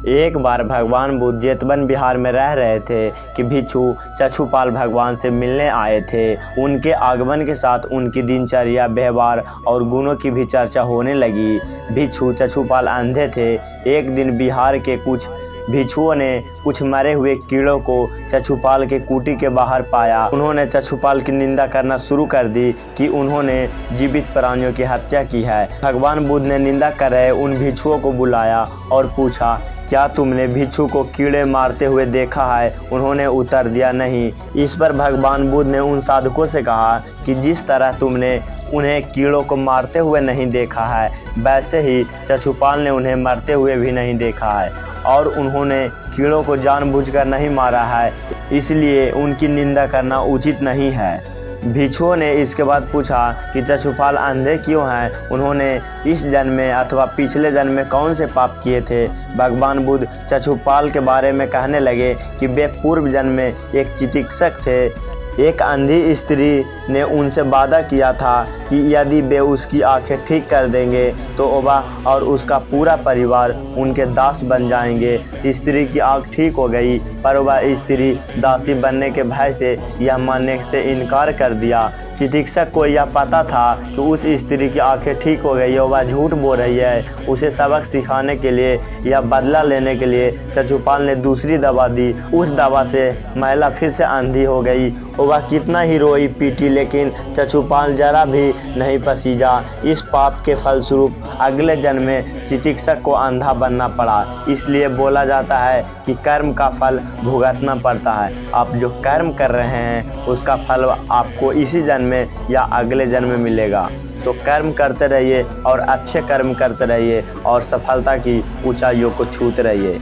एक बार भगवान बुद्ध जेतवन बिहार में रह रहे थे कि भिक्षु चछुपाल भगवान से मिलने आए थे। उनके आगमन के साथ उनकी दिनचर्या, व्यवहार और गुणों की भी चर्चा होने लगी। भिक्षु चछुपाल अंधे थे। एक दिन बिहार के कुछ भिक्षुओं ने कुछ मरे हुए कीड़ों को चछुपाल के कुटी के बाहर पाया। उन्होंने चछुपाल की निंदा करना शुरू कर दी कि उन्होंने जीवित प्राणियों की हत्या की है। भगवान बुद्ध ने निंदा कर रहे उन भिक्षुओं को बुलाया और पूछा, क्या तुमने भिक्षु को कीड़े मारते हुए देखा है? उन्होंने उत्तर दिया, नहीं। इस पर भगवान बुद्ध ने उन साधकों से कहा कि जिस तरह तुमने उन्हें कीड़ों को मारते हुए नहीं देखा है, वैसे ही चछुपाल ने उन्हें मरते हुए भी नहीं देखा है और उन्होंने कीड़ों को जानबूझकर नहीं मारा है, इसलिए उनकी निंदा करना उचित नहीं है। भिक्षुओं ने इसके बाद पूछा कि चछुपाल अंधे क्यों हैं? उन्होंने इस जन्म में अथवा पिछले जन्म में कौन से पाप किए थे? भगवान बुद्ध चछुपाल के बारे में कहने लगे कि वे पूर्व जन्म में एक चिकित्सक थे। एक अंधी स्त्री ने उनसे वादा किया था कि यदि वे उसकी आंखें ठीक कर देंगे तो वह और उसका पूरा परिवार उनके दास बन जाएंगे। स्त्री की आंख ठीक हो गई, पर वह स्त्री दासी बनने के भय से यह मानने से इनकार कर दिया। चिकित्सक को यह पता था कि उस स्त्री की आंखें ठीक हो गई और वह झूठ बोल रही है। उसे सबक सिखाने के लिए या बदला लेने के लिए चछुपाल ने दूसरी दवा दी। उस दवा से महिला फिर से अंधी हो गई। वह कितना ही रोई पीटी, लेकिन चछुपाल जरा भी नहीं पसीजा। इस पाप के फलस्वरूप अगले जन्म में चिकित्सक को अंधा बनना पड़ा। इसलिए बोला जाता है कि कर्म का फल भुगतना पड़ता है। आप जो कर्म कर रहे हैं उसका फल आपको इसी जन्म में या अगले जन्म में मिलेगा। तो कर्म करते रहिए और अच्छे कर्म करते रहिए और सफलता की ऊंचाइयों को छूते रहिए।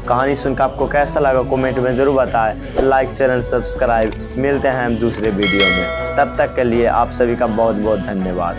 कहानी सुनकर आपको कैसा लगा कमेंट में ज़रूर बताएं। Like, share and subscribe. मिलते हैं हम दूसरे वीडियो में। तब तक के लिए आप सभी का बहुत बहुत धन्यवाद।